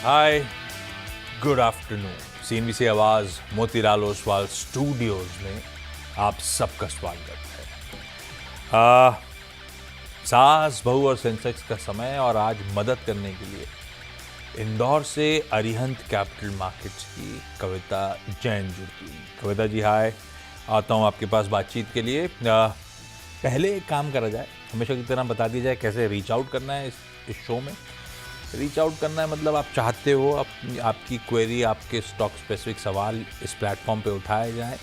हाय, good afternoon. CNBC आवाज Motilal Oswal studios में आप सबका स्वागत है। सास बहू और सेंसेक्स का समय और आज मदद करने के लिए इंदौर से अरिहंत कैपिटल मार्केट्स की कविता जैन जुड़ती। कविता जी हाय, आता हूँ आपके पास बातचीत के लिए। पहले एक काम करा जाए, हमेशा की तरह बता दिया जाए कैसे रीच आउट करना है इस शो में। रीच आउट करना है मतलब आप चाहते हो आपकी क्वेरी, आपके स्टॉक स्पेसिफिक सवाल इस प्लेटफॉर्म पे उठाए जाए,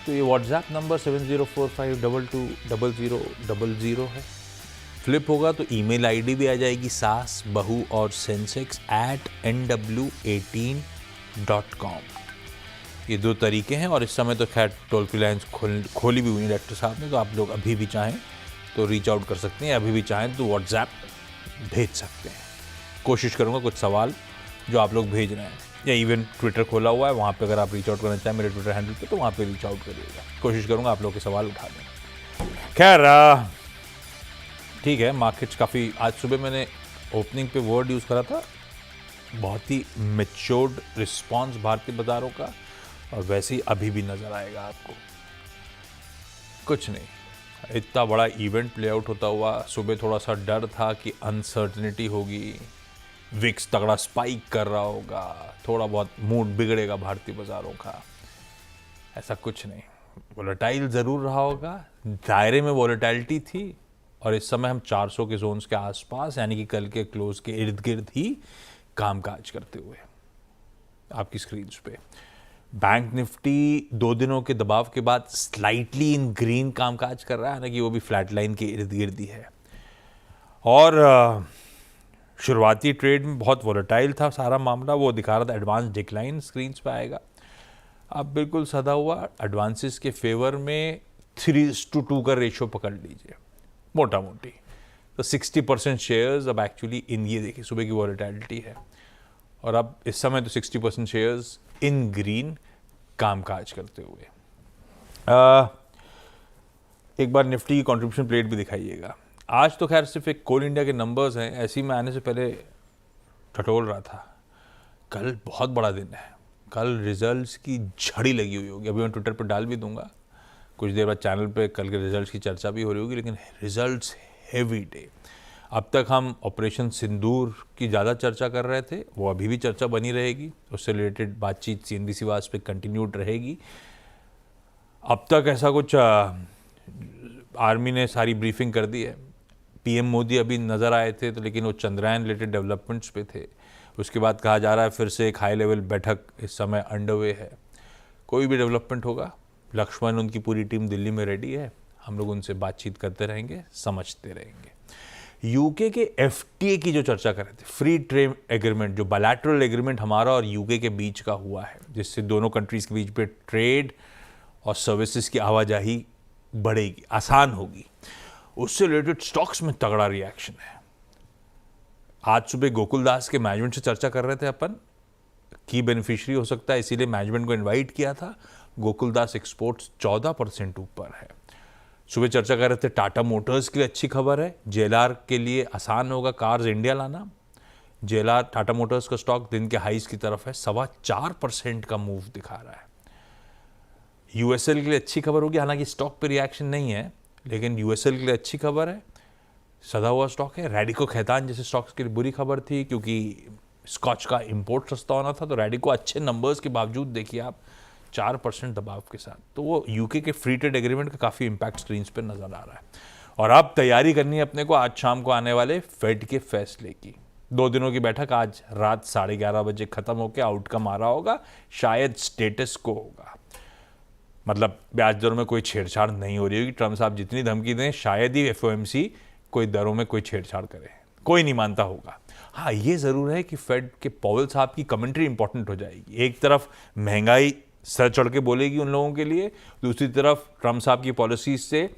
तो ये व्हाट्सएप नंबर 7045220000 है। फ्लिप होगा तो ईमेल आईडी भी आ जाएगी सास बहू और सेंसेक्स @nw18.com। ये दो तरीके हैं और इस समय तो खैर टोल फ्री लाइन्स खोली भी हुई है डायरेक्टर साहब ने, तो आप लोग अभी भी चाहें तो रीच आउट कर सकते हैं, अभी भी चाहें तो व्हाट्सएप भेज सकते हैं। कोशिश करूंगा कुछ सवाल जो आप लोग भेज रहे हैं, या इवन ट्विटर खोला हुआ है, वहाँ पे अगर आप रीच आउट करना चाहें मेरे ट्विटर हैंडल पे, तो वहाँ पे रीच आउट करिएगा। कोशिश करूंगा आप लोग के सवाल उठा दें। खैर ठीक है, मार्केट्स काफ़ी, आज सुबह मैंने ओपनिंग पे वर्ड यूज़ करा था, बहुत ही मैच्योर्ड रिस्पॉन्स भारतीय बाजारों का, और वैसे ही अभी भी नज़र आएगा आपको। कुछ नहीं, इतना बड़ा इवेंट प्ले आउट होता हुआ सुबह थोड़ा सा डर था कि अनसर्टनिटी होगी, विक्स तगड़ा स्पाइक कर रहा होगा, थोड़ा बहुत मूड बिगड़ेगा भारतीय बाजारों का। ऐसा कुछ नहीं, वोलेटाइल ज़रूर रहा होगा, दायरे में वोलेटाइलिटी थी, और इस समय हम 400 के जोन्स के आसपास, यानी कि कल के क्लोज के इर्द गिर्द ही कामकाज करते हुए आपकी स्क्रीन पे। बैंक निफ्टी 2 दिनों के दबाव के बाद स्लाइटली इन ग्रीन कामकाज कर रहा है, हालांकि वो भी फ्लैट लाइन के इर्द गिर्द ही है। और शुरुआती ट्रेड में बहुत वोलेटाइल था सारा मामला, वो दिखा रहा था एडवांस डिक्लाइन स्क्रीन पे आएगा। अब बिल्कुल सदा हुआ एडवांसेस के फेवर में 3:2 का रेशियो पकड़ लीजिए मोटा मोटी, तो 60% शेयर्स अब एक्चुअली इन, ये देखिए सुबह की वोलेटिलिटी है, और अब इस समय तो 60% शेयर्स इन ग्रीन कामकाज करते हुए। एक बार निफ्टी की कंट्रीब्यूशन प्लेट भी दिखाइएगा। आज तो खैर सिर्फ एक कोल इंडिया के नंबर्स हैं, ऐसे ही मैं आने से पहले टटोल रहा था, कल बहुत बड़ा दिन है, कल रिजल्ट्स की झड़ी लगी हुई होगी। अभी मैं ट्विटर पर डाल भी दूंगा, कुछ देर बाद चैनल पे कल के रिजल्ट्स की चर्चा भी हो रही होगी, लेकिन रिजल्ट्स हेवी डे। अब तक हम ऑपरेशन सिंदूर की ज़्यादा चर्चा कर रहे थे, वो अभी भी चर्चा बनी रहेगी, उससे रिलेटेड बातचीत सीएनबीसी वाज पे कंटिन्यूड रहेगी। अब तक ऐसा कुछ आर्मी ने सारी ब्रीफिंग कर दी है, पीएम मोदी अभी नज़र आए थे, तो लेकिन वो चंद्रयान रिलेटेड डेवलपमेंट्स पे थे। उसके बाद कहा जा रहा है फिर से एक हाई लेवल बैठक इस समय अंडरवे है। कोई भी डेवलपमेंट होगा, लक्ष्मण उनकी पूरी टीम दिल्ली में रेडी है, हम लोग उनसे बातचीत करते रहेंगे, समझते रहेंगे। यूके के एफटीए की जो चर्चा कर रहे थे, फ्री ट्रेड एग्रीमेंट, जो बायलैटरल एग्रीमेंट हमारा और यूके के बीच का हुआ है, जिससे दोनों कंट्रीज के बीच पे ट्रेड और सर्विसेज की आवाजाही बढ़ेगी, आसान होगी, उससे रिलेटेड स्टॉक्स में तगड़ा रिएक्शन है। आज सुबह गोकुल दास के मैनेजमेंट से चर्चा कर रहे थे अपन, की बेनिफिशियरी हो सकता है, इसीलिए मैनेजमेंट को इनवाइट किया था। गोकुल दास एक्सपोर्ट्स 14% ऊपर है। सुबह चर्चा कर रहे थे टाटा मोटर्स के लिए अच्छी खबर है, जेएलआर के लिए आसान होगा कार्स इंडिया लाना। जेएलआर टाटा मोटर्स का स्टॉक दिन के हाइस की तरफ है, 4.25% का मूव दिखा रहा है। यूएसएल के लिए अच्छी खबर होगी, हालांकि स्टॉक पे रिएक्शन नहीं है, लेकिन यूएसएल के लिए अच्छी खबर है, सदा हुआ स्टॉक है। रैडिको खैतान जैसे स्टॉक्स के लिए बुरी खबर थी, क्योंकि स्कॉच का इंपोर्ट सस्ता होना था, तो रैडिको अच्छे नंबर्स के बावजूद देखिए आप 4% दबाव के साथ, तो वो यूके के फ्री ट्रेड एग्रीमेंट का काफ़ी इंपैक्ट स्क्रीन पर नजर आ रहा है। और अब तैयारी करनी है अपने को आज शाम को आने वाले फेड के फैसले की। 2 दिनों की बैठक आज रात 11:30 बजे खत्म होकर आउटकम आ रहा होगा, शायद स्टेटस को होगा, मतलब ब्याज दरों में कोई छेड़छाड़ नहीं हो रही होगी। ट्रम्प साहब जितनी धमकी दें, शायद ही एफओएमसी कोई दरों में कोई छेड़छाड़ करे, कोई नहीं मानता होगा। हाँ, ये ज़रूर है कि फेड के पॉवेल साहब की कमेंट्री इंपॉर्टेंट हो जाएगी। एक तरफ महंगाई सर चढ़ के बोलेगी उन लोगों के लिए, दूसरी तरफ ट्रम्प साहब की पॉलिसीज से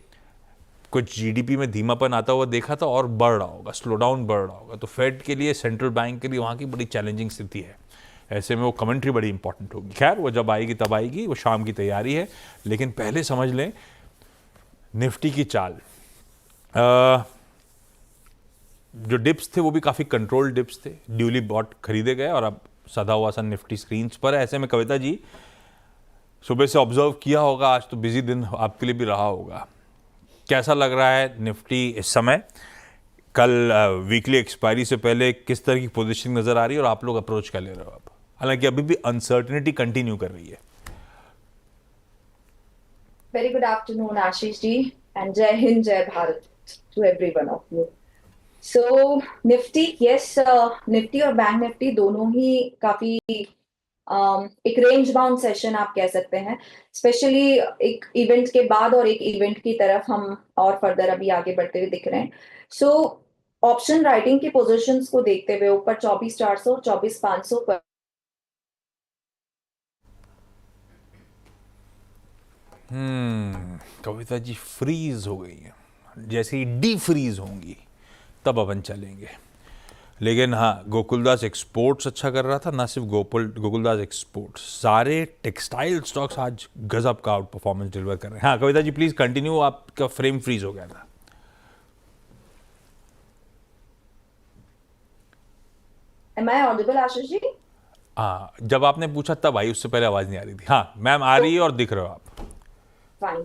कुछ जीडीपी में धीमापन आता हुआ देखा था, और बढ़ रहा होगा, स्लो डाउन बढ़ रहा होगा, तो फेड के लिए, सेंट्रल बैंक के लिए वहाँ की बड़ी चैलेंजिंग स्थिति है। ऐसे में वो कमेंट्री बड़ी इंपॉर्टेंट होगी। खैर वो जब आएगी तब आएगी, वो शाम की तैयारी है, लेकिन पहले समझ लें निफ्टी की चाल। जो डिप्स थे वो भी काफ़ी कंट्रोल्ड डिप्स थे, ड्यूली बॉट खरीदे गए और अब सदा हुआ सा निफ्टी स्क्रीन्स पर है। ऐसे में कविता जी सुबह से ऑब्जर्व किया होगा, आज तो बिजी दिन आपके लिए भी रहा होगा, कैसा लग रहा है निफ्टी इस समय? कल वीकली एक्सपायरी से पहले किस तरह की पोजीशन नजर आ रही है और आप लोग अप्रोच क्या ले रहे हो आप? हालांकि अभी भी अनसर्टेनिटी कंटिन्यू कर रही है। Very good afternoon, Ashish ji, and Jai Hind, Jai Bharat to every one of you. So, Nifty, yes, Nifty और बैंक निफ्टी दोनों ही काफी एक रेंज बाउंड सेशन आप कह सकते हैं, स्पेशली एक इवेंट के बाद और एक इवेंट की तरफ हम और फर्दर अभी आगे बढ़ते हुए दिख रहे हैं। सो ऑप्शन राइटिंग की पोजीशंस को देखते हुए ऊपर 24,400 और 24,500 पर कविता जी फ्रीज हो गई है, जैसे ही डी फ्रीज होंगी तब अपन चलेंगे। लेकिन हाँ, गोकुलदास एक्सपोर्ट्स अच्छा कर रहा था, ना सिर्फ गोकुलदास एक्सपोर्ट्स, सारे टेक्सटाइल स्टॉक्स आज गजब का आउट परफॉर्मेंस डिलीवर कर रहे हैं। हाँ कविता जी प्लीज कंटिन्यू, आपका फ्रेम फ्रीज हो गया था। Am I audible, Ashish ji? हाँ, जब आपने पूछा तब आई, उससे पहले आवाज नहीं आ रही थी। हाँ मैम आ रही है और दिख रहे हो आप। फाइन।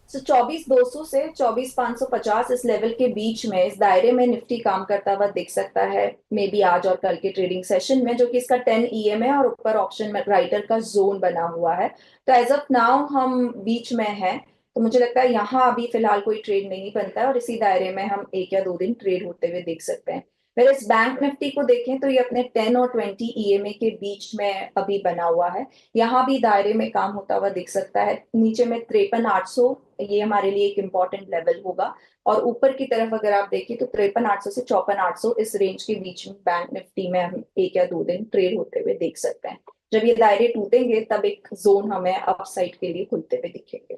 सो 24,200 से 24,550 इस लेवल के बीच में, इस दायरे में निफ्टी काम करता हुआ दिख सकता है, मे बी आज और कल के ट्रेडिंग सेशन में, जो कि इसका 10 EM है और ऊपर ऑप्शन राइटर का जोन बना हुआ है। तो एज ऑफ नाउ हम बीच में हैं, तो मुझे लगता है यहाँ अभी फिलहाल कोई ट्रेड नहीं बनता है और इसी दायरे में हम 1 या 2 दिन ट्रेड होते हुए देख सकते हैं। फिर इस बैंक निफ्टी को देखें तो ये अपने 10 और 20 EMA के बीच में अभी बना हुआ है, यहाँ भी दायरे में काम होता हुआ दिख सकता है। नीचे में 53,800, ये हमारे लिए एक इम्पॉर्टेंट लेवल होगा, और ऊपर की तरफ अगर आप देखिए तो 53,800 से 54,800 इस रेंज के बीच में बैंक निफ्टी में हम 1 या 2 दिन ट्रेड होते हुए देख सकते हैं। जब ये दायरे टूटेंगे तब एक जोन हमें अपसाइड के लिए खुलते हुए दिखेंगे।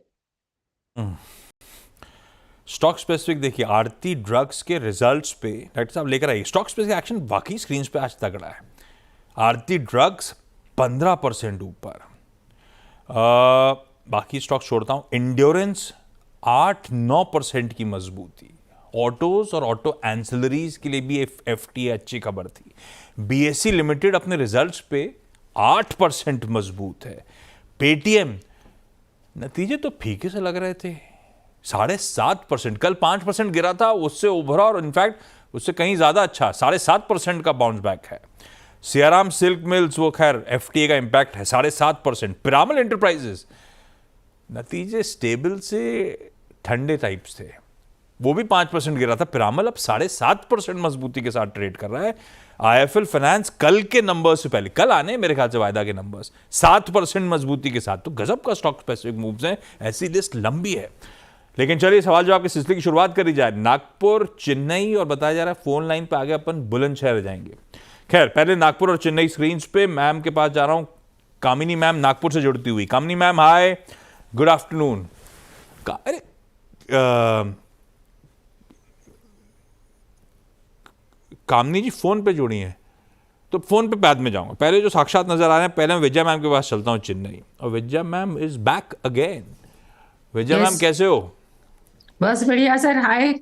स्टॉक स्पेसिफिक देखिए, आरती ड्रग्स के रिजल्ट्स पे डॉक्टर साहब लेकर आइए। स्टॉक स्पेसिफिक एक्शन वाकई स्क्रीन पे आज तगड़ा है। आरती ड्रग्स 15% ऊपर, बाकी स्टॉक छोड़ता हूं। इंड्योरेंस 8-9% की मजबूती। ऑटोज और ऑटो एंसिलरीज के लिए भी FTA अच्छी खबर थी। BSE लिमिटेड अपने रिजल्ट्स पे 8% मजबूत है। पेटीएम, नतीजे तो फीके से लग रहे थे, 7.5%, कल 5% गिरा था, उससे उभरा और इनफैक्ट उससे कहीं ज्यादा अच्छा 7.5% का बाउंस बैक है। सियाराम सिल्क मिल्स, वो खैर FTA का इंपैक्ट है, 7.5%। पिरामल एंटरप्राइजेस, नतीजे स्टेबल से ठंडे टाइप्स थे, वो भी 5% गिरा था। पिरामल अब 7.5% मजबूती के साथ ट्रेड कर रहा है। IIFL फाइनेंस कल के नंबर्स से पहले, कल आने मेरे ख्याल से वायदा के नंबर्स, 7% मजबूती के साथ। तो गजब का स्टॉक स्पेसिफिक मूव्स हैं, ऐसी लिस्ट लंबी है। लेकिन चलिए सवाल जवाब के सिलसिले की शुरुआत करी जाए। नागपुर, चेन्नई और बताया जा रहा है फोन लाइन पे आगे अपन बुलंदशहर जाएंगे। खैर पहले नागपुर और चेन्नई स्क्रीन पे, मैम के पास जा रहा हूं। कामिनी मैम नागपुर से जुड़ती हुई। कामिनी मैम हाय, गुड आफ्टरनून। अरे कामिनी जी फोन पे जुड़ी हैं, तो फोन पे बाद में जाऊंगा। पहले जो साक्षात नजर आ रहे हैं, पहले मैं विजया मैम के पास चलता हूं चेन्नई। और Vijaya ma'am is back again. Vijaya ma'am कैसे हो? बस बढ़िया सर। हाय।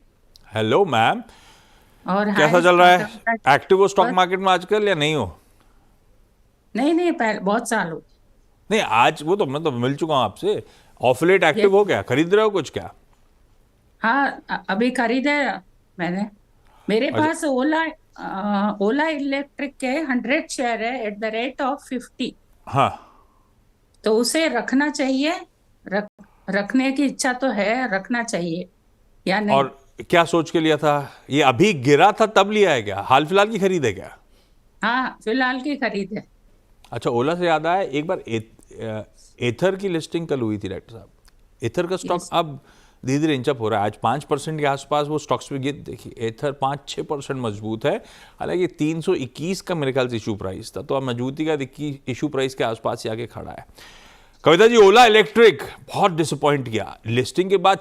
हेलो मैम, और कैसा हाय। चल रहा है? एक्टिव हो स्टॉक मार्केट में आजकल या नहीं हो? नहीं, पहले बहुत साल हो। नहीं, आज वो तो मैं तो मिल चुका हूं आपसे। ऑफ लेट एक्टिव हो क्या? खरीद रहे हो कुछ क्या? हाँ, अभी खरीदे मैंने। मेरे अच्छा, पास ओला इलेक्ट्रिक के 100 शेयर है एट द रेट ऑफ 50। हाँ। तो उसे रखना चाहिए, रखने की इच्छा तो है, रखना चाहिए या नहीं? और क्या सोच के लिया था? ये अभी गिरा था तब लिया है क्या? हाल फिलहाल की खरीद है क्या? हाँ, फिलहाल की खरीद है। अच्छा, ओला से याद आया, एक बार एथर की लिस्टिंग कल हुई थी डॉक्टर साहब। एथर का स्टॉक अब धीरे धीरे इंचअप हो रहा है। आज 5% के आसपास वो स्टॉक्स पे गिर, देखिए एथर 5-6% मजबूत है। हालांकि 321 का मेरे ख्याल से इशू प्राइस था, तो अब मजबूती का इशू प्राइस के आसपास ही आके खड़ा है। कविता जी, ओला इलेक्ट्रिक बहुत डिसअपॉइंट किया। लिस्टिंग के बाद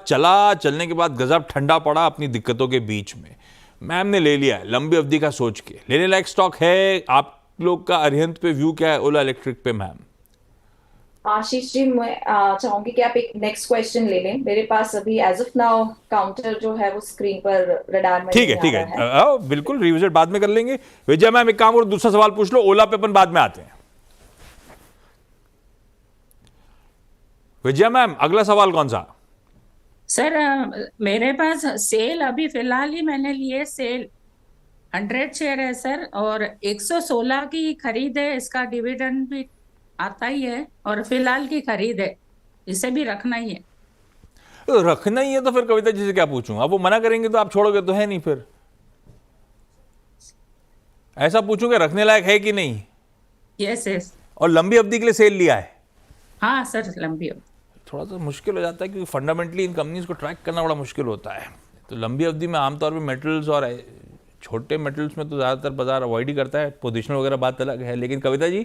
चलने के बाद गजब ठंडा पड़ा अपनी दिक्कतों के बीच में। मैम ने ले लिया है लंबी अवधि का सोच के, लेने लायक स्टॉक है। आप लोग का अरिहंत पे व्यू क्या है ओला इलेक्ट्रिक पे मैम? आशीष जी, मैं चाहूंगी कि आप एक नेक्स्ट क्वेश्चन ले लें। मेरे पास अभी एज ऑफ नाउ काउंटर जो है वो स्क्रीन पर रडार में ठीक है, नहीं आ ठीक है। रहा है। बिल्कुल रिविजिट बाद में कर लेंगे। विजय मैम एक काम करो, दूसरा सवाल पूछ लो, ओला पे अपन बाद में आते हैं। विजय मैम अगला सवाल कौन सा? सर मेरे पास सेल अभी फिलहाल ही मैंने लिए सेल 100 शेयर है सर, और 116 की खरीद है, इसका डिविडेंड भी आता ही है, और फिलहाल की खरीद है, इसे भी रखना ही है। तो रखना ही है तो फिर कविता जी से क्या पूछूं? अब वो मना करेंगे तो आप छोड़ोगे तो है नहीं, फिर ऐसा पूछूं कि रखने लायक है कि नहीं। Yes yes. और लंबी अवधि के लिए सेल लिया है। हाँ सर, लंबी हो। थोड़ा सा मुश्किल हो जाता है क्योंकि फंडामेंटली इन कंपनीज को ट्रैक करना बड़ा मुश्किल होता है। तो लंबी अवधि में आमतौर पर मेटल्स और छोटे मेटल्स में तो ज़्यादातर बाजार अवॉइड ही करता है, पोजिशनल वगैरह बात अलग है। लेकिन Kavita ji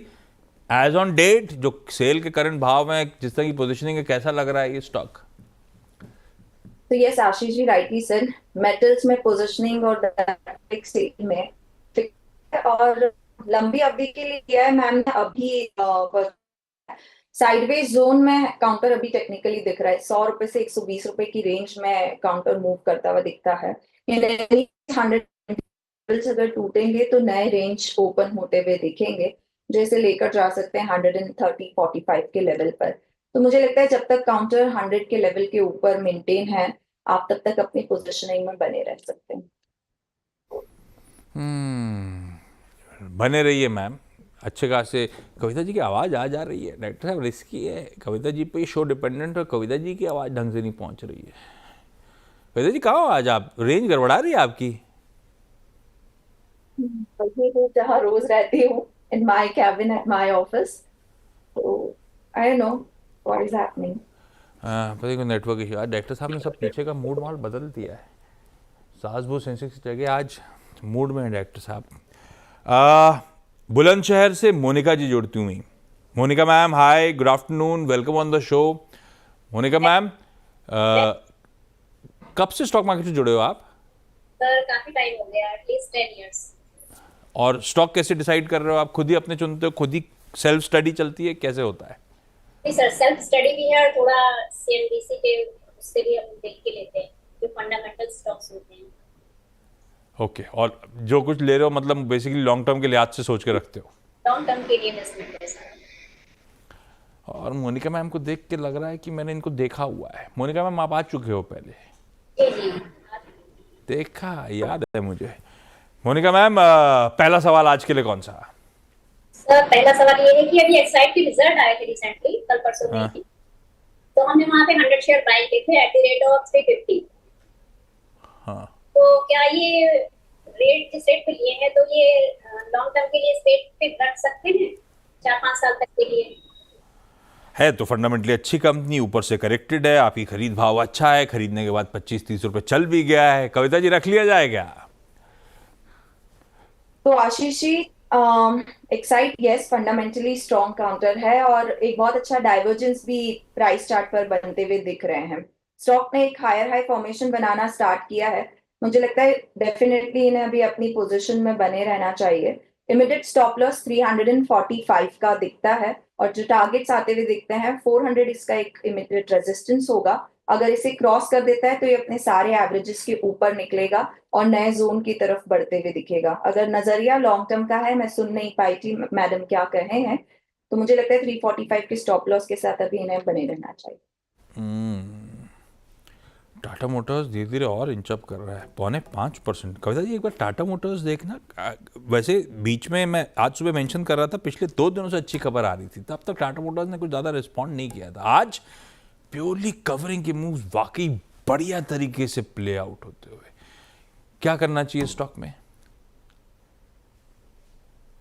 as on date जो सेल के करंट भाव में जिस तरह की पोजिशनिंग है, कैसा लग रहा है ये स्टॉक? तो yes Ashish ji, rightly sir, metals में पोजीशनिंग और डायरेक्ट सेल में ठीक है। और लंबी अवधि के लिए किया है मैम ने अभी साइडवेज जोन में काउंटर अभी टेक्निकली दिख रहा है। 100 रुपए से 120 रुपए की रेंज में काउंटर मूव करता हुआ दिखता है। 100 अगर टूटेंगे तो नए रेंज ओपन होते हुए दिखेंगे, जैसे लेकर जा सकते हैं 130-45 के लेवल पर। तो मुझे लगता है जब तक काउंटर 100 के लेवल के ऊपर मेंटेन है, आप तब तक अपनी पोजीशनिंग में बने रह सकते हैं। बने रहिए मैम अच्छे खासे। कविता जी की आवाज़ आ जा रही है, डायरेक्टर साहब रिस्की है। कविता जी पे शो डिपेंडेंट है, कविता जी की आवाज़ ढंग से नहीं पहुंच रही है। कविता जी कहाँ हो आज आप? रेंज गड़बड़ा रही है आपकी। वही हूँ जहाँ रोज रहती हूँ, in my cabin at my office. तो I don't know what is happening. पता नहीं नेटवर्क इशू। आज डायरेक्टर साहब ने सब पीछे का मूड माहौल बदल दिया है। सास बहू सेंसेक्स की जगह आज मूड में है डायरेक्टर साहब। बुलंदशहर से मोनिका जी जुड़ती हुई। Monika ma'am hi, good afternoon, welcome on the show. Monika ma'am कब से स्टॉक मार्केट से जुड़े हो आप? सर काफी टाइम हो गया, एटलीस्ट 10 इयर्स। और स्टॉक कैसे डिसाइड कर रहे हो आप? खुद ही अपने चुनते हो, खुद ही सेल्फ स्टडी चलती है, कैसे होता है? नहीं सर, सेल्फ स्टडी भी है और थोड़ा सीएनबीसी के उससे भी हम देख के लेते हैं जो फंडामेंटल स्टॉक्स होते हैं। ओके और जो कुछ ले रहे हो मतलब बेसिकली लॉन्ग टर्म के लिहाज से सोच के रखते हो? लॉन्ग टर्म के लिए इन्वेस्टमेंट है सर। और मोनिका मैम को देख के लग रहा है कि मैंने इनको देखा हुआ है। मोनिका मैम आप आ चुके हो पहले? जी जी। देखा, याद है मुझे। मोनिका मैम पहला सवाल आज के लिए कौन सा? सर पहला सवाल ये है कि अभी एक्साइड के रिजल्ट आए थे रिसेंटली, कल परसों में ही। तो हमने वहां पे 100 शेयर बाय किए थे एट द रेट ऑफ 350। हाँ, तो क्या ये रेट जिस रेट पे लिए हैं तो ये लॉन्ग टर्म के लिए इस रेट पे रख सकते हैं 4-5 साल तक के लिए? है तो फंडामेंटली अच्छी कंपनी, ऊपर से करेक्टेड है, आपकी खरीद भाव अच्छा है, खरीदने के बाद 25-30 रुपए चल भी गया है। कविता जी रख लिया जाए क्या? तो Ashish ji, Exide yes fundamentally strong counter है और एक बहुत अच्छा डाइवर्जेंस भी प्राइस चार्ट पर बनते हुए दिख रहे हैं। स्टॉक ने एक हायर हाई फॉर्मेशन बनाना स्टार्ट किया है। मुझे लगता है डेफिनेटली इन्हें अभी अपनी पोजीशन में बने रहना चाहिए। इमीडिएट स्टॉप लॉस 345 का दिखता है और जो टारगेट्स आते हुए दिखते हैं 400 इसका एक इमीडिएट रेजिस्टेंस होगा। अगर इसे क्रॉस कर देता है तो ये अपने सारे एवरेजेस के ऊपर निकलेगा और नए जोन की तरफ बढ़ते हुए दिखेगा। अगर नजरिया लॉन्ग टर्म का है, मैं सुन नहीं पाई थी मैडम क्या कहे हैं, तो मुझे लगता है 345 के स्टॉप लॉस के साथ अभी इन्हें बने रहना चाहिए। टाटा मोटर्स धीरे धीरे और इंचअप कर रहा है, 4.5%। कविता जी एक बार टाटा मोटर्स देखना। वैसे बीच में मैं आज सुबह मेंशन कर रहा था, पिछले 2 दिनों से अच्छी खबर आ रही थी, तब तक टाटा मोटर्स ने कुछ ज़्यादा रिस्पॉन्ड नहीं किया था। आज प्योरली कवरिंग के मूव्स वाकई बढ़िया तरीके से प्ले आउट होते हुए, क्या करना चाहिए स्टॉक में?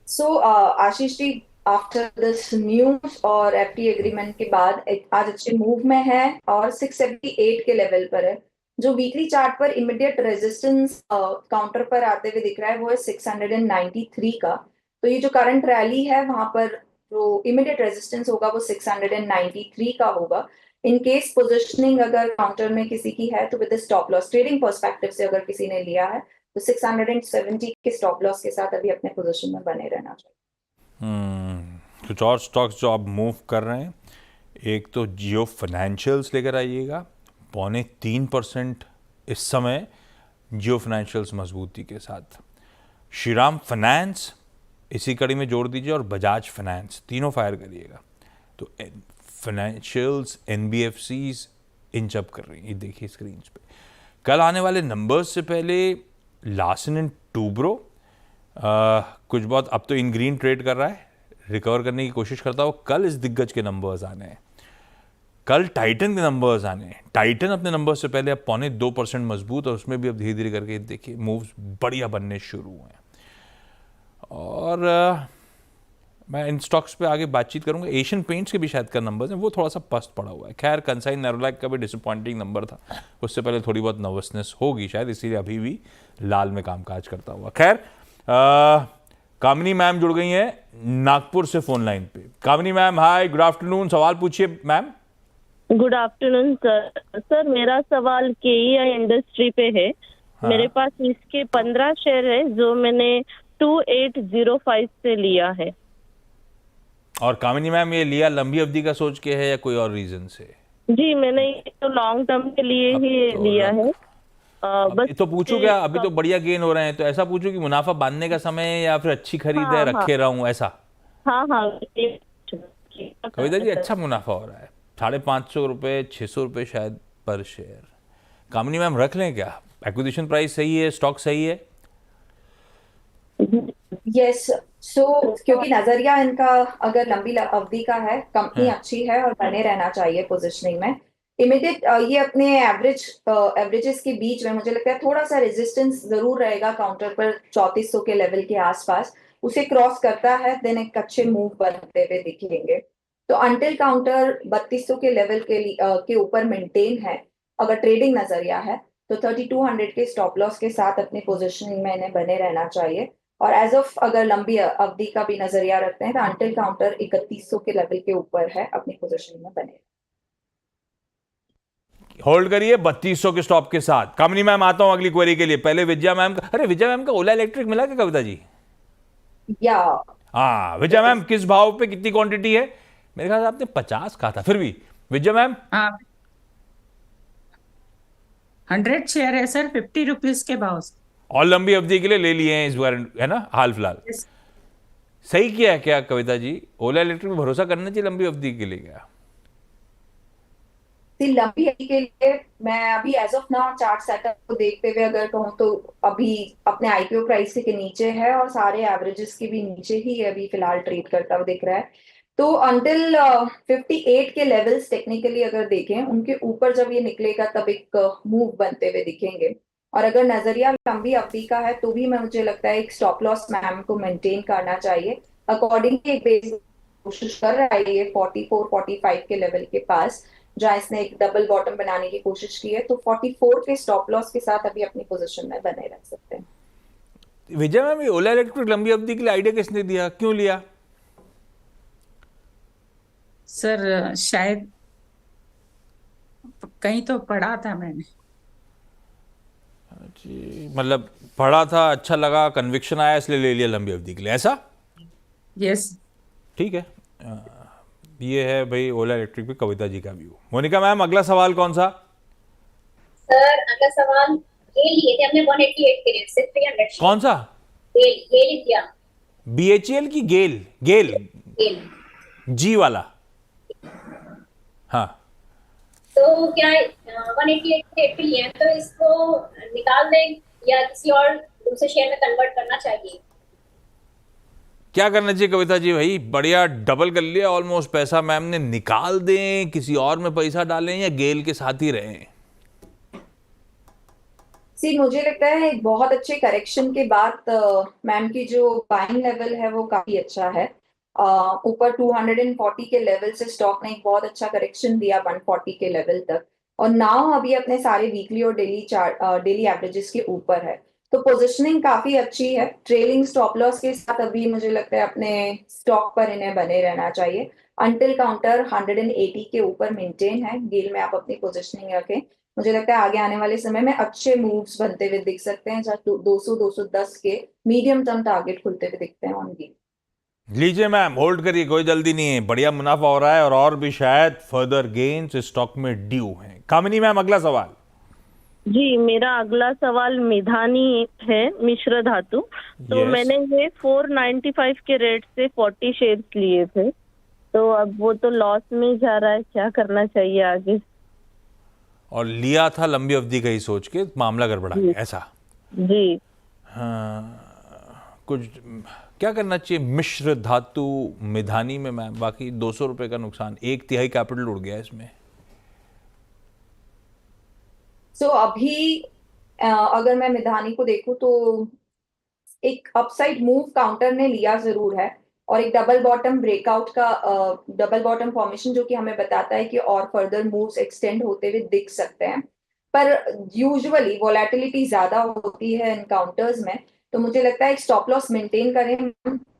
सो Ashish ji, after this news और एफटी एग्रीमेंट के बाद आज अच्छे मूव में है और 678 के लेवल पर है। जो वीकली चार्ट पर इमीडिएट रेजिस्टेंस काउंटर पर आते हुए दिख रहा है वो है 693 का। तो ये जो करंट रैली है वहां पर जो इमीडिएट रेजिस्टेंस होगा वो 693 का होगा। इन केस पोजिशनिंग अगर काउंटर में किसी की है तो with stop loss trading perspective से अगर किसी ने लिया है तो 670 के स्टॉप लॉस के साथ अभी अपने पोजीशन में बने रहना चाहिए। कुछ और स्टॉक्स जो आप मूव कर रहे हैं, एक तो जियो फाइनेंशियल्स लेकर आइएगा 2.25% इस समय जियो फाइनेंशियल्स मजबूती के साथ, श्रीराम फाइनेंस इसी कड़ी में जोड़ दीजिए और बजाज फाइनेंस, तीनों फायर करिएगा। तो फाइनेंशियल्स, एनबीएफसीज इंच अप कर रही हैं, ये देखिए स्क्रीन पे। कल आने वाले नंबर्स से पहले लार्सन एंड टूब्रो कुछ बहुत अब तो इन ग्रीन ट्रेड कर रहा है, रिकवर करने की कोशिश करता हो। कल इस दिग्गज के नंबर्स आने हैं, कल टाइटन के नंबर्स आने हैं। टाइटन अपने नंबर से पहले अब 0.25% मजबूत, और उसमें भी अब धीरे धीरे करके देखिए मूव्स बढ़िया बनने शुरू हुए हैं। और मैं इन स्टॉक्स पे आगे बातचीत करूंगा। एशियन पेंट्स के भी शायद का नंबर है, वो थोड़ा सा पस्त पड़ा हुआ है। खैर कंसाइन नेरोलैक का भी डिसअपॉइंटिंग नंबर था, उससे पहले थोड़ी बहुत नर्वसनेस होगी शायद, इसीलिए अभी भी लाल में कामकाज करता हुआ। खैर कामिनी मैम जुड़ गई हैं नागपुर से फोन लाइन पे। कामिनी मैम हाय, गुड आफ्टरनून, सवाल पूछिए ma'am. Good afternoon sir. Sir मेरा सवाल केईआई इंडस्ट्री पे है। हाँ। मेरे पास इसके 15 शेयर है जो मैंने 2805 से लिया है। और कामिनी मैम ये लिया लंबी अवधि का सोच के है या कोई और रीजन से? जी मैंने ये तो लॉन्ग टर्म के लिए ही तो लिया है। बस तो पूछू क्या, अभी तो बढ़िया गेन हो रहे हैं, तो ऐसा पूछू कि मुनाफा बांधने का समय है या फिर अच्छी खरीद है, हाँ, रखे रहूं ऐसा? हाँ हाँ कविता जी अच्छा मुनाफा हो रहा है, 550 रुपये, 600 रुपये शायद पर शेयर। कामिनी मैम रख लें क्या? एक्विजिशन प्राइस सही है, स्टॉक सही है? यस, सो क्योंकि नजरिया इनका अगर लंबी अवधि का है, कंपनी हाँ। अच्छी है और बने रहना चाहिए पोजिशनिंग में। इमीडिएट ये अपने एवरेजेस के बीच में मुझे लगता है थोड़ा सा रेजिस्टेंस जरूर रहेगा काउंटर पर 3400 के लेवल के आसपास। उसे क्रॉस करता है देन एक अच्छे मूव बनते हुए दिखेंगे। तो अंटिल काउंटर 3200 के लेवल के ऊपर मेंटेन है, अगर ट्रेडिंग नजरिया है तो 3200 के स्टॉप लॉस के साथ अपनी पोजिशनिंग में इन्हें बने रहना चाहिए। और एज ऑफ अगर लंबी अवधि का भी नजरिया रखते हैं तो अंटिल काउंटर 3100 के लेवल के ऊपर है, अपनी पोजीशन में बने। होल्ड करिए 3200 के स्टॉप के साथ। कामिनी मैम आता हूं अगली क्वेरी के लिए। पहले विजया मैम का, अरे विजया मैम का ओला इलेक्ट्रिक मिला क्या कविता जी? या हाँ विजया मैम किस भाव पे कितनी क्वांटिटी है? मेरे ख्याल से आपने 50 कहा था, फिर भी विजया मैम। हाँ 100 शेयर है सर, 50 रुपीज के भाव से। और लंबी अवधि के लिए ले लिए हैं इस बार, है ना, हाल फिलहाल? Yes. सही किया है क्या कविता जी? ओला इलेक्ट्रिक में भरोसा करना चाहिए लंबी अवधि के लिए क्या? लंबी अवधि के लिए मैं अभी as of now chart setup को देखते हुए अगर कहूँ तो अभी अपने आईपीओ प्राइस के नीचे है और सारे एवरेजेस के भी नीचे ही अभी फिलहाल ट्रेड करता हुआ दिख रहा है। तो अंटिल 58 के लेवल्स टेक्निकली अगर देखें, उनके ऊपर जब ये निकलेगा तब एक मूव बनते हुए दिखेंगे। और अगर नजरिया लंबी अवधि का है तो भी मुझे लगता है एक स्टॉप लॉस मैम को मेंटेन करना चाहिए। अकॉर्डिंगली एक बेस कोशिश कर रहा है ये 44-45 के लेवल के पास, जहां इसने एक डबल बॉटम बनाने की कोशिश की है। तो 44 के स्टॉप लॉस के साथ अभी अपनी पोजीशन में बने रह सकते हैं। विजय मैम ये ओला इलेक्ट्रिक लंबी अवधि के लिए आइडिया किसने दिया, क्यों लिया? सर शायद कहीं तो पढ़ा था मैंने। जी मतलब पढ़ा था, अच्छा लगा, कन्विक्शन आया इसलिए ले लिया लंबी अवधि के लिए, ऐसा? यस। ठीक है। ये है भाई ओला इलेक्ट्रिक पे कविता जी का व्यू। मोनिका मैम अगला सवाल कौन सा? सर अगला सवाल ये लिए थे हमने 188 के रेट से 300। कौन सा? गेल इंडिया। बीएचईएल की गेल? गेल गेल जी वाला? हाँ। तो क्या 188 के रेट पे लिए हैं तो इसको निकाल दें या किसी और दूसरे शेयर में कन्वर्ट करना चाहिए? क्या करना चाहिए कविता जी? भाई बढ़िया डबल कर लिया ऑलमोस्ट पैसा मैम ने, निकाल दें, किसी और में पैसा डालें या गेल के साथ ही रहें? मुझे लगता है एक बहुत अच्छे करेक्शन के बाद मैम की जो बाइंग लेवल है वो काफी अच्छा है। ऊपर 240 के लेवल से स्टॉक ने एक बहुत अच्छा करेक्शन दिया 140 के लेवल तक, और नाउ अभी अपने सारे वीकली और डेली एवरेजेस के ऊपर है। तो पोजीशनिंग काफी अच्छी है। ट्रेलिंग स्टॉप लॉस के साथ अभी मुझे लगता है अपने स्टॉक पर इन्हें बने रहना चाहिए। अंटिल काउंटर 180 के ऊपर मेंटेन है। गेल में आप अपनी पोजीशनिंग रखें, मुझे लगता है आगे आने वाले समय में अच्छे मूव्स बनते हुए दिख सकते हैं, जहाँ 200-210 के मीडियम टर्म टारगेट खुलते हुए दिखते हैं ऑन गेल। लीजिए मैम, होल्ड करिए, कोई जल्दी नहीं है, बढ़िया मुनाफा हो रहा है और भी शायद फर्दर गेन्स स्टॉक में ड्यू हैं। कामिनी मैम, अगला सवाल। जी, मेरा अगला सवाल मिधानी है, मिश्र धातु। तो Yes. मैंने ये 495 के रेट से 40 शेयर्स लिए थे, तो अब वो तो लॉस में जा रहा है, क्या करना चाहिए आगे? और लिया था लंबी अवधि का ही सोच के, मामला गड़बड़ा गया ऐसा। जी। हाँ, कुछ क्या करना चाहिए? मिश्र धातु मिधानी में मैम, बाकी 200 रुपए का नुकसान, 1/3 कैपिटल उड़ गया इसमें। सो अभी अगर मैं मिधानी को देखूं तो एक अपसाइड मूव काउंटर ने लिया जरूर है और एक डबल बॉटम ब्रेकआउट का डबल बॉटम फॉर्मेशन जो कि हमें बताता है कि और फर्दर मूव्स एक्सटेंड होते हुए दिख सकते हैं। पर यूजुअली वोलेटिलिटी ज्यादा होती है इन काउंटर्स में, तो मुझे लगता है एक स्टॉप लॉस मेंटेन करें।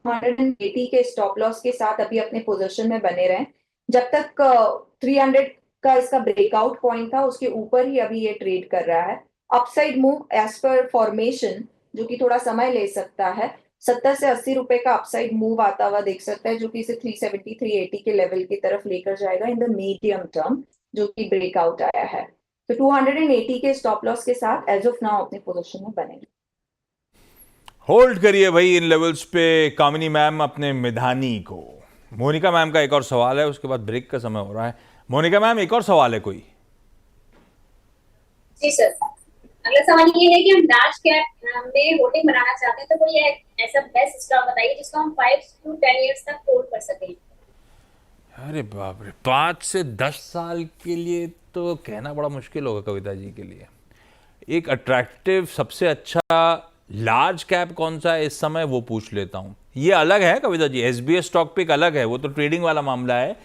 180 के स्टॉप लॉस के साथ अभी अपने पोजीशन में बने रहें जब तक 300 का इसका ब्रेकआउट पॉइंट था, उसके ऊपर ही अभी ये ट्रेड कर रहा है। अपसाइड मूव एज पर फॉर्मेशन जो कि थोड़ा समय ले सकता है, 70 से 80 रुपए का अपसाइड मूव आता हुआ देख सकता है, जो कि इसे 370 380 के लेवल की तरफ लेकर जाएगा इन द मीडियम टर्म, जो कि ब्रेकआउट आया है। तो 280 के स्टॉप लॉस के साथ एज ऑफ नाउ अपनी पोजीशन में बने। होल्ड करिए भाई इन लेवल्स पे कामिनी मैम अपने मिधानी को। मोनिका मैम का एक और सवाल है, उसके बाद ब्रेक का समय हो रहा है। मोनिका मैम, एक और सवाल है कोई? जी सर, अगला सवाल ये है कि हम लार्ज कैप में होल्डिंग बनाना चाहते हैं, तो कोई ऐसा बेस्ट स्टॉक बताइए जिसको हम 5 to 10 इयर्स तक होल्ड कर सकें। अरे बाप रे, 5 से 10 साल के लिए तो कहना बड़ा मुश्किल होगा कविता जी के लिए। एक अट्रैक्टिव सबसे अच्छा लार्ज कैप कौन सा है इस समय, वो पूछ लेता हूँ। ये अलग है Kavita ji, SBS stock pick अलग है, वो तो ट्रेडिंग वाला मामला है।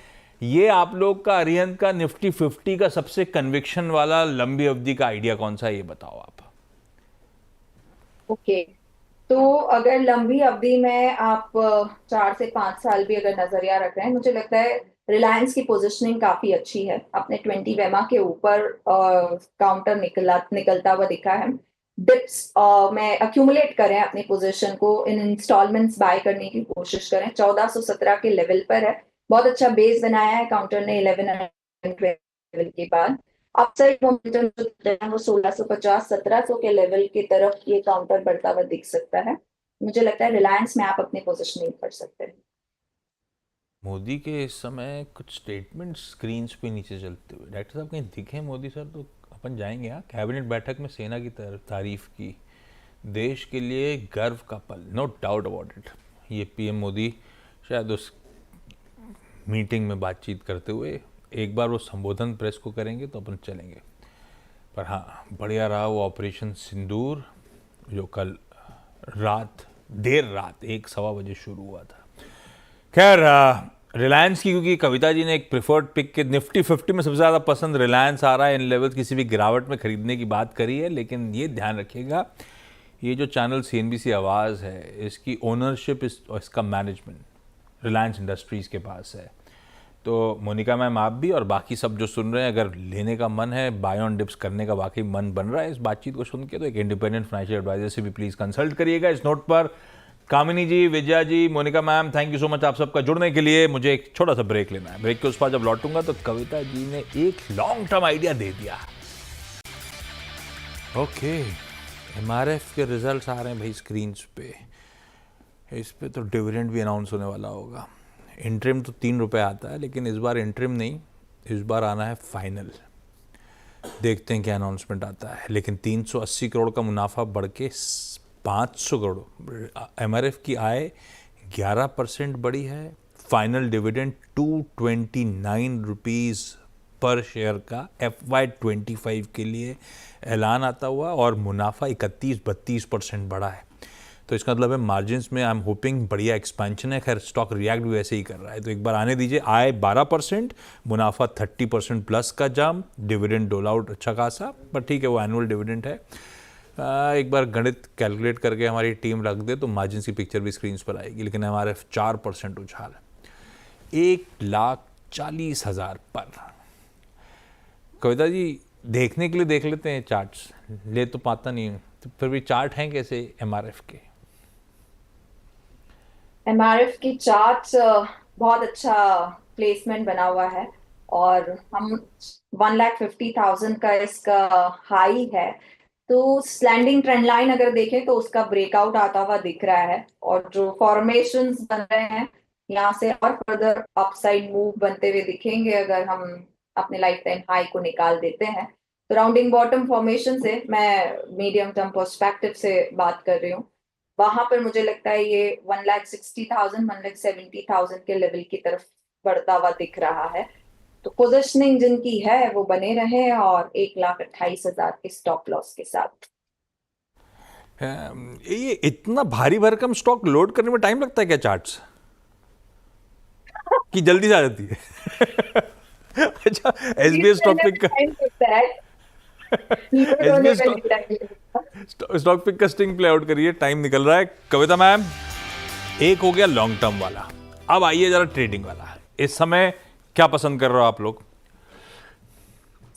ये आप लोग का अरिहंत का निफ्टी 50 का सबसे कन्विक्शन वाला लंबी अवधि का आइडिया कौन सा है, ये बताओ आप। ओके, तो अगर लंबी अवधि में आप 4 से 5 साल भी अगर नजरिया रख रहे हैं, मुझे लगता है रिलायंस की पोजीशनिंग काफी अच्छी है। अपने 20 वेमा के ऊपर काउंटर निकलता हुआ दिखा है। डिप्स में अक्यूमुलेट करें अपनी पोजीशन को, इन इंस्टॉलमेंट्स बाय करने की कोशिश करें। 1417 के लेवल पर है, बहुत अच्छा बेस बनाया है काउंटर ने 1112 लेवल के बाद। अपसाइड मोमेंटम जो है वो 1650 1700 के लेवल की तरफ ये काउंटर बढ़ता हुआ दिख सकता है। मुझे लगता है रिलायंस में आप अपनी पोजीशनिंग कर सकते हैं। मोदी के इस समय कुछ स्टेटमेंट स्क्रीन पे नीचे चलते हुए, डॉक्टर साहब कहीं दिखे मोदी सर तो अपन जाएंगे। यहाँ कैबिनेट बैठक में सेना की तारीफ की, देश के लिए गर्व का पल, नो डाउट अबाउट इट। ये पीएम मोदी शायद उस मीटिंग में बातचीत करते हुए एक बार वो संबोधन प्रेस को करेंगे तो अपन चलेंगे। पर हाँ, बढ़िया रहा वो ऑपरेशन सिंदूर जो कल रात देर रात 1-1:15 बजे शुरू हुआ था। खैर, रिलायंस की क्योंकि कविता जी ने एक प्रिफर्ड पिक के निफ्टी 50 में सबसे ज़्यादा पसंद रिलायंस आ रहा है इन लेवल, किसी भी गिरावट में खरीदने की बात करी है। लेकिन ये ध्यान रखिएगा, ये जो चैनल CNBC आवाज़ है, इसकी ओनरशिप इसका मैनेजमेंट रिलायंस इंडस्ट्रीज़ के पास है। तो मोनिका मैम, आप भी और बाकी सब जो सुन रहे हैं, अगर लेने का मन है, बाय ऑन डिप्स करने का वाकई मन बन रहा है इस बातचीत को सुन के, तो एक इंडिपेंडेंट फाइनेंशियल एडवाइजर से भी प्लीज़ कंसल्ट करिएगा। इस नोट पर Kamini ji, Vijaya ji, Monica ma'am, thank you so much आप सबका जुड़ने के लिए। मुझे एक छोटा सा ब्रेक लेना है। ब्रेक के उस पर जब लौटूंगा तो कविता जी ने एक लॉन्ग टर्म आइडिया दे दिया। ओके, MRF के रिजल्ट्स आ रहे हैं भाई स्क्रीन पे। इस पे तो डिविडेंड भी अनाउंस होने वाला होगा। इंटरिम तो 3 रुपये आता है, लेकिन इस बार इंटरिम नहीं, इस बार आना है फाइनल। देखते हैं क्या अनाउंसमेंट आता है। लेकिन 380 करोड़ का मुनाफा बढ़ के 500 करोड़, MRF की आय 11% बढ़ी है। फाइनल डिविडेंड 229 रुपीज़ पर शेयर का FY25 के लिए ऐलान आता हुआ, और मुनाफा 31-32% बढ़ा है। तो इसका मतलब है मार्जिन्स में आई एम होपिंग बढ़िया एक्सपेंशन है। खैर, स्टॉक रिएक्ट भी वैसे ही कर रहा है, तो एक बार आने दीजिए। आय 12%, मुनाफा 30% प्लस का जंप, डिविडेंड डोल आउट अच्छा खासा, पर ठीक है वो एनुअल डिविडेंड है। एक बार गणित कैलकुलेट करके हमारी टीम रख दे तो मार्जिन्स की पिक्चर भी स्क्रीन पर आएगी। लेकिन MRF 4% उछाल है, 1,40,000 पर। कविता जी, देखने के लिए देख लेते हैं चार्ट्स, ले तो पाता नहीं हूँ, तो फिर भी चार्ट हैं कैसे MRF के? MRF की चार्ट बहुत अच्छा प्लेसमेंट बना हुआ है और हम 1,50,000 का इसका हाई है। तो स्लैंडिंग ट्रेंड लाइन अगर देखें तो उसका ब्रेकआउट आता हुआ दिख रहा है और जो फॉर्मेशंस बन रहे हैं यहाँ से और फर्दर अपसाइड मूव बनते हुए दिखेंगे अगर हम अपने लाइफ टाइम हाई को निकाल देते हैं। तो राउंडिंग बॉटम फॉर्मेशन से मैं मीडियम टर्म पर्सपेक्टिव से बात कर रही हूँ, वहां पर मुझे लगता है ये 1,60,000 1,70,000 के लेवल की तरफ बढ़ता हुआ दिख रहा है। तो पोजिशनिंग जिनकी है वो बने रहे और 1,28,000 के स्टॉप लॉस के साथ। ये इतना भारी भरकम स्टॉक लोड करने में टाइम लगता है क्या चार्ट्स कि जल्दी से आ जाती है? अच्छा, एसबीआई स्टॉक पिक का स्टॉक पिक का स्टिंग प्ले आउट करिए, टाइम निकल रहा है। कविता मैम, एक हो गया लॉन्ग टर्म वाला, अब आइए जरा ट्रेडिंग वाला। इस समय क्या पसंद कर रहे हो आप लोग?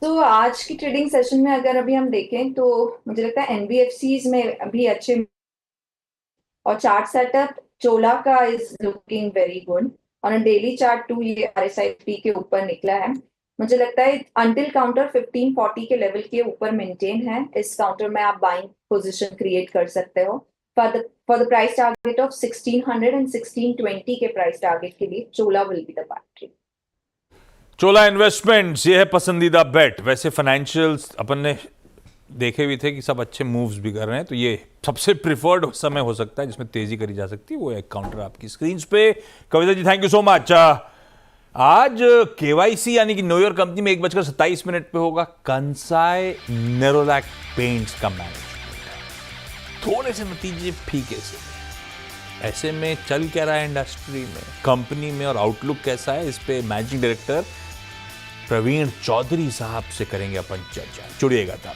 तो आज की ट्रेडिंग सेशन में अगर अभी हम देखें तो मुझे लगता है एनबीएफसीज में अभी अच्छे और चार्ट सेटअप चोला का is looking very good. On a daily chart 2 ये RSI के ऊपर निकला है। मुझे लगता है अंटिल काउंटर 1540 के लेवल के ऊपर मेंटेन है, इस काउंटर में आप बाइंग पोजीशन क्रिएट कर सकते हो। For the price target of 1600 and 1620 के प्राइस टारगेट के लिए Chola will be the battery. Chola investments ये है पसंदीदा बेट। वैसे फाइनेंशियल्स अपन ने देखे भी थे कि सब अच्छे मूव्स भी कर रहे हैं, तो ये सबसे प्रिफर्ड समय हो सकता है जिसमें तेजी करी जा सकती है। वो एक काउंटर आपकी स्क्रीन पे। Kavita ji, thank you so much. आज KYC यानी कि न्यू ईयर कंपनी में 1:27 पे होगा। कंसाई नेरोलैक पेंट्स का मैनेजमेंट, थोड़े से नतीजे फीके से। ऐसे में चल क्या रहा है इंडस्ट्री में, कंपनी में, और आउटलुक कैसा है, इस पे मैनेजिंग डायरेक्टर प्रवीण चौधरी साहब से करेंगे अपन चर्चा। जुड़िएगा तब।